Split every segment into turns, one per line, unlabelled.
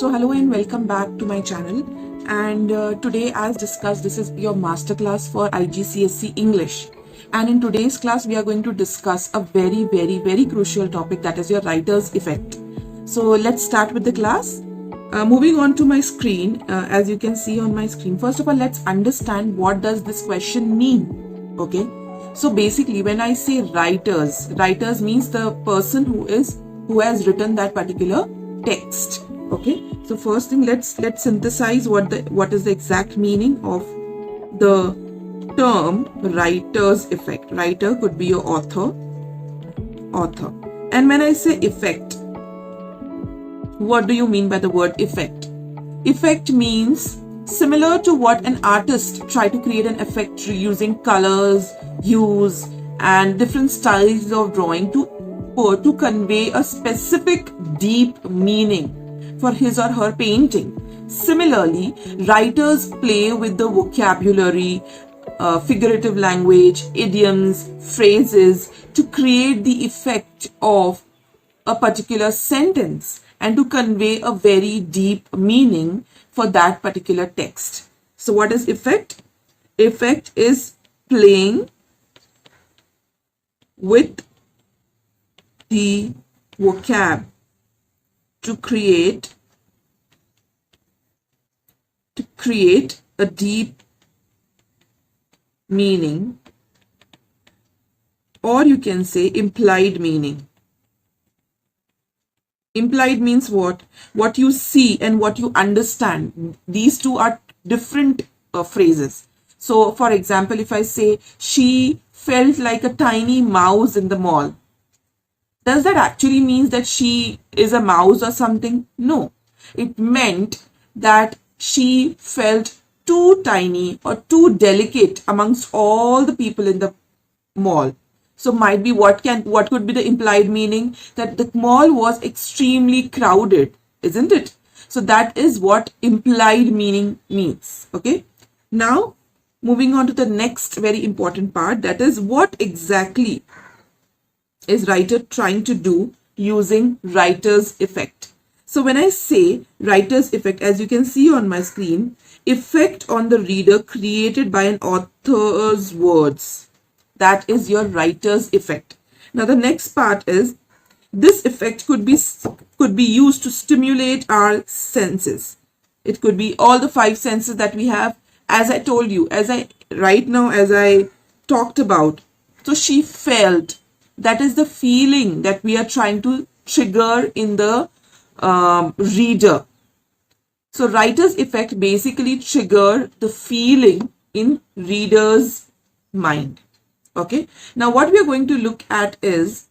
So hello and welcome back to my channel, and today, as discussed, this is your masterclass for IGCSE English, and in today's class we are going to discuss a very crucial topic, that is your writer's effect. So let's start with the class. Moving on to my screen, as you can see on my screen, first of all let's understand what does this question mean. Okay, so basically when I say writers means the person who has written that particular text. Okay, so first thing, let's synthesize what is the exact meaning of the term writer's effect. Writer could be your author, and when I say effect, what do you mean by the word effect? Effect means similar to what an artist try to create an effect using colors, hues, and different styles of drawing to convey a specific deep meaning for his or her painting. Similarly, writers play with the vocabulary, figurative language, idioms, phrases to create the effect of a particular sentence and to convey a very deep meaning for that particular text. So what is effect? Effect is playing with the vocab to create a deep meaning, or you can say implied meaning. Implied means what you see and what you understand. These two are different phrases. So for example, if I say she felt like a tiny mouse in the mall, does that actually mean that she is a mouse or something? No, it meant that she felt too tiny or too delicate amongst all the people in the mall. So might be what could be the implied meaning? That the mall was extremely crowded, isn't it? So that is what implied meaning means. Okay. Now moving on to the next very important part, that is what exactly is writer trying to do using writer's effect. So when I say writer's effect, as you can see on my screen, effect on the reader created by an author's words. That is your writer's effect. Now the next part is, this effect could be used to stimulate our senses. It could be all the 5 senses that we have, as I told you, as I talked about. So she felt, that is the feeling that we are trying to trigger in the reader. So writer's effect basically trigger the feeling in reader's mind. Okay, now what we are going to look at is,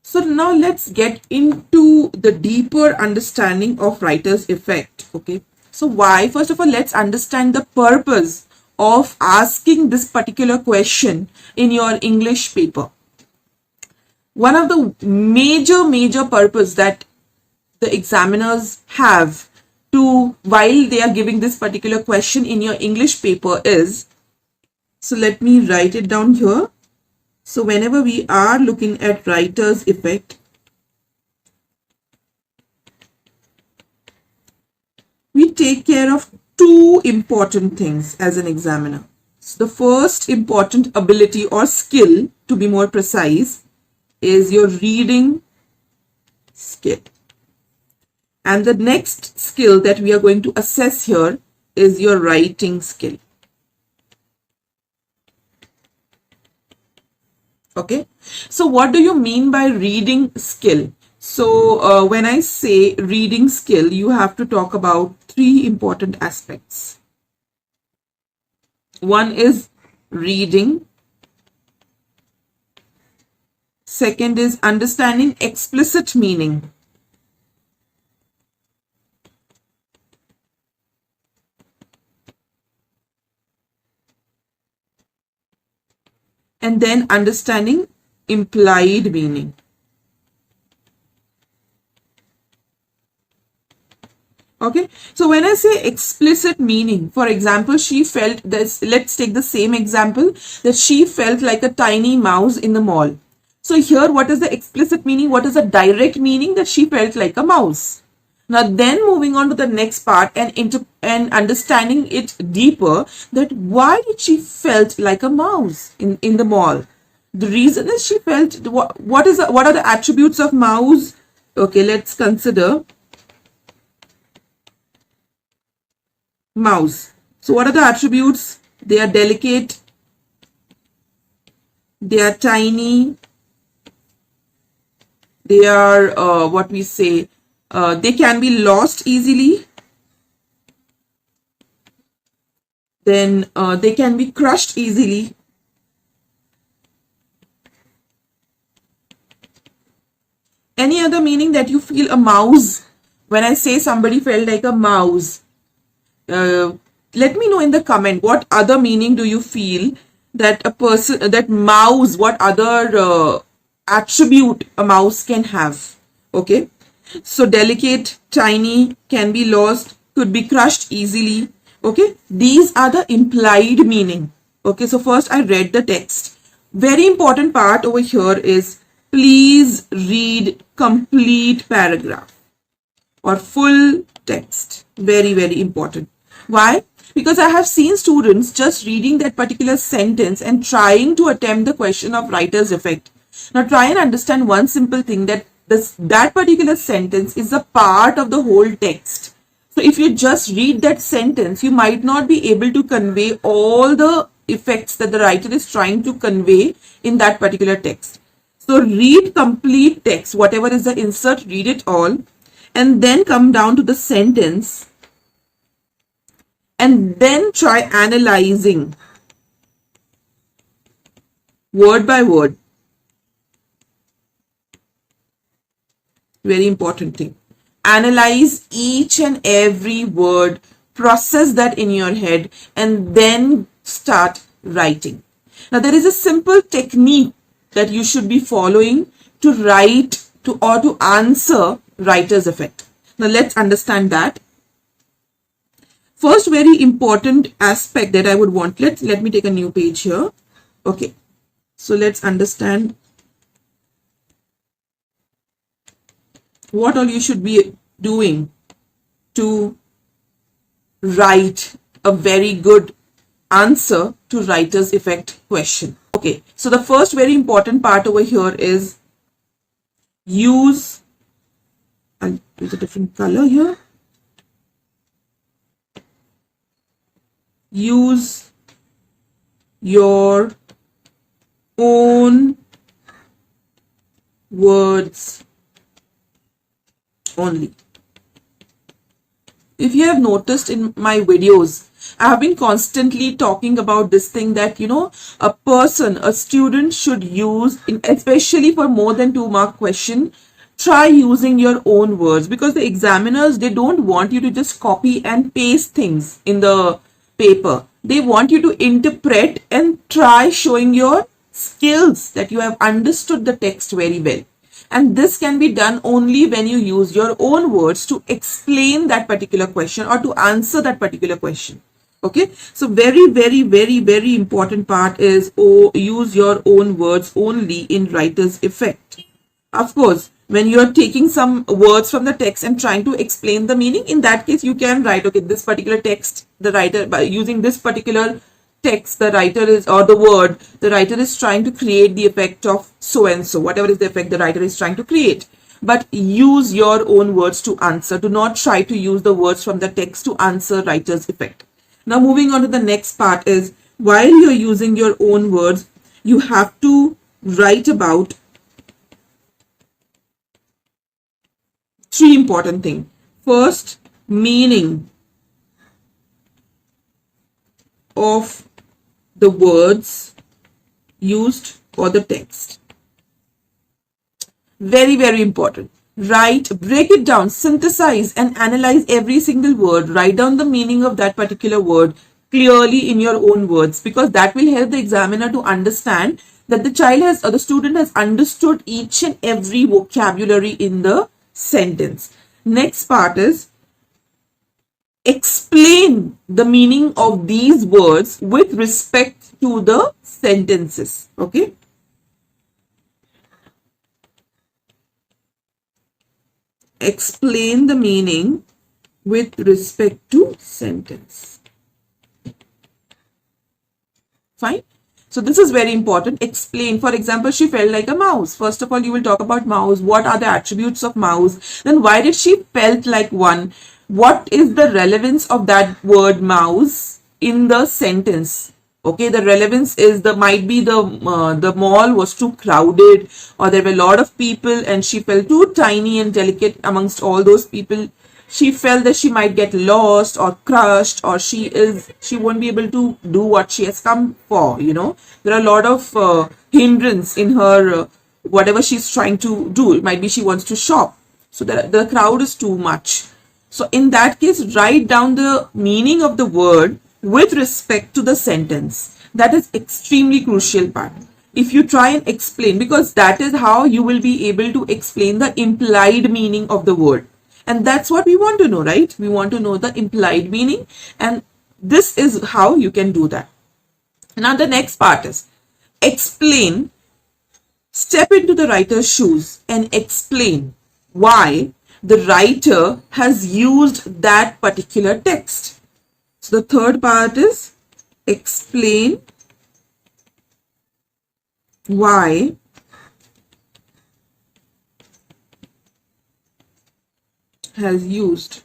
so now let's get into the deeper understanding of writer's effect. Okay, so why? First of all, let's understand the purpose of asking this particular question in your English paper. One of the major purpose that the examiners have while they are giving this particular question in your English paper is, so let me write it down here. So whenever we are looking at writer's effect, we take care of 2 important things as an examiner. So the first important ability or skill, to be more precise, is your reading skill. And the next skill that we are going to assess here is your writing skill. Okay, so what do you mean by reading skill? So when I say reading skill, you have to talk about 3 important aspects. One is reading. Second is understanding explicit meaning. And then understanding implied meaning. Okay, so when I say explicit meaning, for example, she felt this, let's take the same example, that she felt like a tiny mouse in the mall. So here, what is the explicit meaning? What is the direct meaning? That she felt like a mouse. Now then moving on to the next part and understanding it deeper, that why did she felt like a mouse in the mall? The reason is she felt, what are the attributes of mouse? Okay, let's consider mouse. So what are the attributes? They are delicate, they are tiny, they are what we say, they can be lost easily, then they can be crushed easily, any other meaning that you feel a mouse? When I say somebody felt like a mouse, let me know in the comment what other meaning do you feel that a person, that mouse, what other attribute a mouse can have. Okay, so delicate, tiny, can be lost, could be crushed easily. Okay, these are the implied meaning. Okay, so first I read the text. Very important part over here is please read complete paragraph or full text. Very, very important. Why? Because I have seen students just reading that particular sentence and trying to attempt the question of writer's effect. Now try and understand one simple thing, that that particular sentence is a part of the whole text. So if you just read that sentence, you might not be able to convey all the effects that the writer is trying to convey in that particular text. So read complete text, whatever is the insert, read it all, and then come down to the sentence and then try analyzing word by word. Very important thing. Analyze each and every word, process that in your head, and then start writing. Now there is a simple technique that you should be following to write or to answer writer's effect. Now let's understand that. First very important aspect that I would want, let me take a new page here. Okay, so let's understand what all you should be doing to write a very good answer to writer's effect question. Okay, so the first very important part over here is use, I'll use a different color here. Use your own words only. If you have noticed in my videos, I have been constantly talking about this thing that, you know, a student should use, especially for more than 2-mark question, try using your own words, because the examiners, they don't want you to just copy and paste things in the paper. They want you to interpret and try showing your skills, that you have understood the text very well. And this can be done only when you use your own words to explain that particular question or to answer that particular question. Okay, so very, very, very, very important part is use your own words only in writer's effect. Of course, when you are taking some words from the text and trying to explain the meaning, in that case you can write, okay, this particular text, the writer, by using this particular text, the writer is, or the word, the writer is trying to create the effect of so and so, whatever is the effect the writer is trying to create. But use your own words to answer. Do not try to use the words from the text to answer writer's effect. Now moving on to the next part is, while you're using your own words, you have to write about 3 important things. First, meaning of the words used for the text. Very, very important. Write, break it down, synthesize and analyze every single word. Write down the meaning of that particular word clearly in your own words, because that will help the examiner to understand that the child has, or the student has understood each and every vocabulary in the sentence. Next part is explain the meaning of these words with respect to the sentences. Okay. explain the meaning with respect to sentence. Fine. So this is very important. Explain. For example, she felt like a mouse. First of all, you will talk about mouse. What are the attributes of mouse? Then why did she felt like one? What is the relevance of that word mouse in the sentence? Okay, the relevance is might be the mall was too crowded, or there were a lot of people and she felt too tiny and delicate amongst all those people. She felt that she might get lost or crushed, or she won't be able to do what she has come for. There are a lot of hindrance in her whatever she's trying to do. It might be she wants to shop, so the crowd is too much. So in that case, write down the meaning of the word with respect to the sentence. That is extremely crucial part. If you try and explain, because that is how you will be able to explain the implied meaning of the word. And that's what we want to know, right? We want to know the implied meaning, and this is how you can do that. Now the next part is explain. Step into the writer's shoes and explain why the writer has used that particular text. So the third part is explain why has used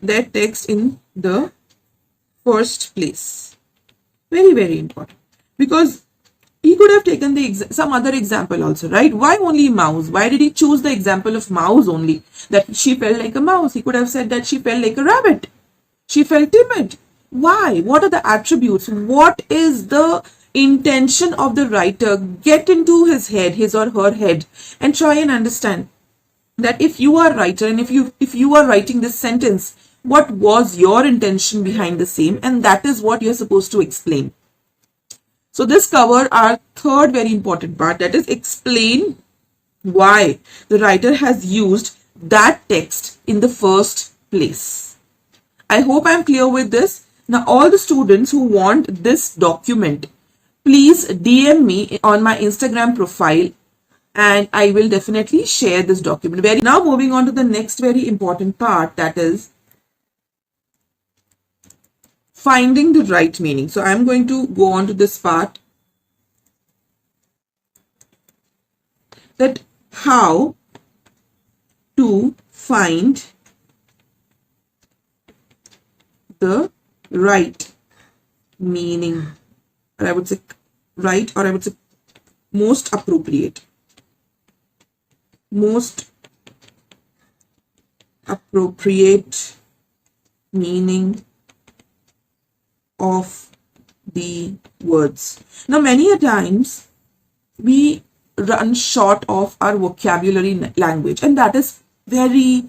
that text in the first place. Very, very important, because he could have taken some other example also, right? Why only mouse? Why did he choose the example of mouse only? That she felt like a mouse. He could have said that she felt like a rabbit. She felt timid. Why? What are the attributes? What is the intention of the writer? Get into his head, his or her head, and try and understand that if you are a writer and if you are writing this sentence, what was your intention behind the same? And that is what you're supposed to explain. So this covered our third very important part, that is explain why the writer has used that text in the first place. I hope I'm clear with this. Now all the students who want this document, please DM me on my Instagram profile and I will definitely share this document. Now moving on to the next very important part, that is finding the right meaning. So I'm going to go on to this part, that how to find the right meaning, or I would say right, or I would say most appropriate meaning of the words. Now many a times we run short of our vocabulary language, and that is very,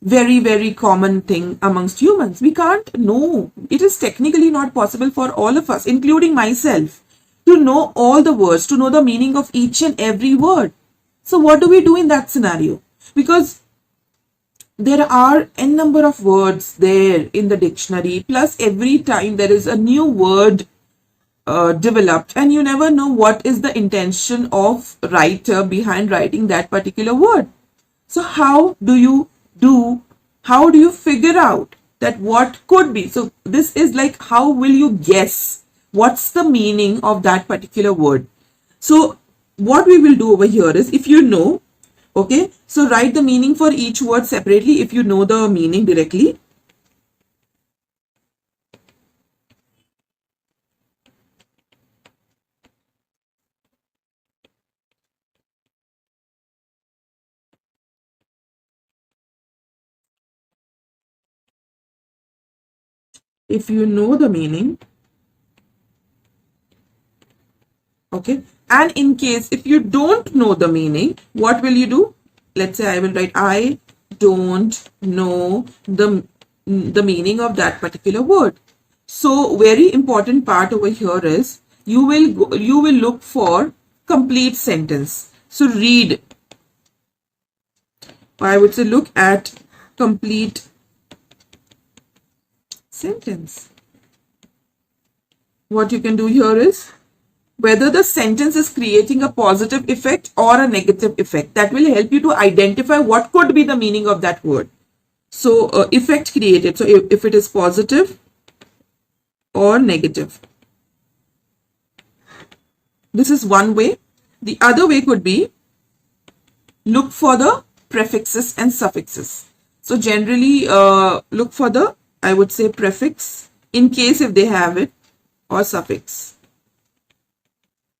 very common thing amongst humans. We can't know. It is technically not possible for all of us, including myself, to know all the words, to know the meaning of each and every word. So what do we do in that scenario? Because there are n number of words there in the dictionary, plus every time there is a new word developed, and you never know what is the intention of writer behind writing that particular word. So how do you figure out that what could be? So this is like, how will you guess what's the meaning of that particular word? So what we will do over here is, if you know, okay, so write the meaning for each word separately if you know the meaning directly. If you know the meaning, okay, and in case if you don't know the meaning, what will you do? Let's say I will write, I don't know the meaning of that particular word. So very important part over here is you will look for complete sentence. So read, I would say look at complete sentence. What you can do here is whether the sentence is creating a positive effect or a negative effect. That will help you to identify what could be the meaning of that word. So effect created. So if it is positive or negative. This is one way. The other way could be look for the prefixes and suffixes. So generally look for the, I would say, prefix in case if they have it, or suffix.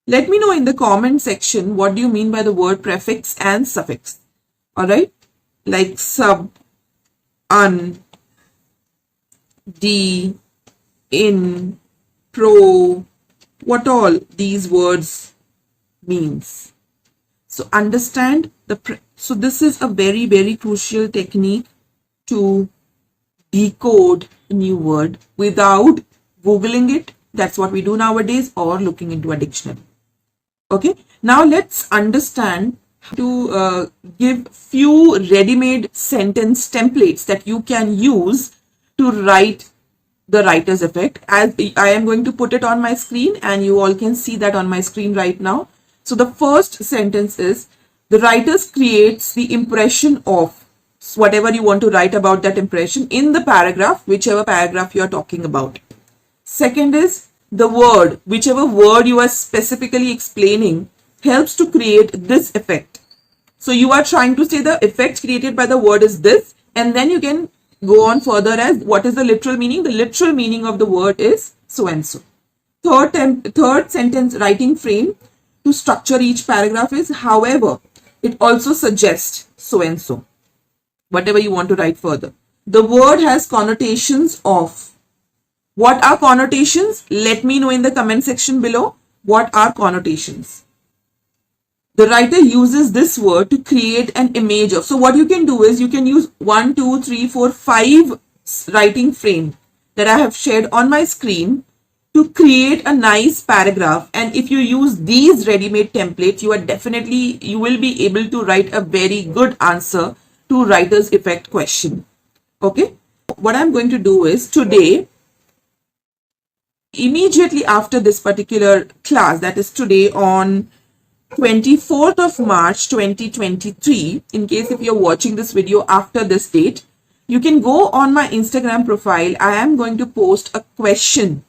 Let me know in the comment section what do you mean by the word prefix and suffix. Alright, like sub, un, de, in, pro, what all these words means. So understand so this is a very, very crucial technique to decode a new word without Googling it. That's what we do nowadays, or looking into a dictionary. Okay, now let's understand how to give few ready-made sentence templates that you can use to write the writer's effect. As I am going to put it on my screen, and you all can see that on my screen right now. So the first sentence is, the writer creates the impression of whatever you want to write about that impression in the paragraph, whichever paragraph you are talking about. Second is, the word, whichever word you are specifically explaining, helps to create this effect. So you are trying to say the effect created by the word is this, and then you can go on further as what is the literal meaning. The literal meaning of the word is so and so. Third sentence writing frame to structure each paragraph is, however, it also suggests so and so, whatever you want to write further. The word has connotations of. What are connotations? Let me know in the comment section below. What are connotations? The writer uses this word to create an image of. So what you can do is you can use 1, 2, 3, 4, 5 writing frame that I have shared on my screen to create a nice paragraph. And if you use these ready-made templates, you will be able to write a very good answer to writer's effect question. Okay. What I'm going to do is today, immediately after this particular class, that is today on 24th of March 2023, in case if you're watching this video after this date, you can go on my Instagram profile. I am going to post a question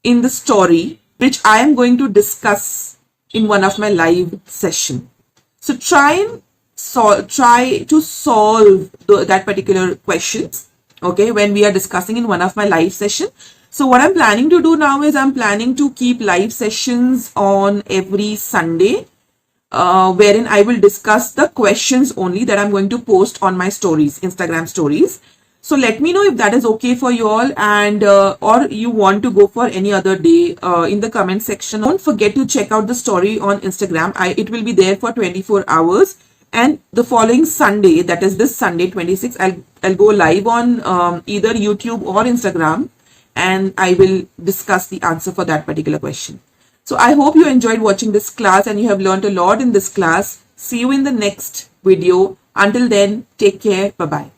in the story, which I am going to discuss in one of my live session. So try to solve that particular questions, okay, when we are discussing in one of my live session. So what I'm planning to do now is I'm planning to keep live sessions on every Sunday, wherein I will discuss the questions only that I'm going to post on my stories, Instagram stories. So let me know if that is okay for you all, and or you want to go for any other day in the comment section. Don't forget to check out the story on Instagram. It will be there for 24 hours. And the following Sunday, that is this Sunday 26, I'll go live on either YouTube or Instagram, and I will discuss the answer for that particular question. So I hope you enjoyed watching this class and you have learned a lot in this class. See you in the next video. Until then, take care. Bye-bye.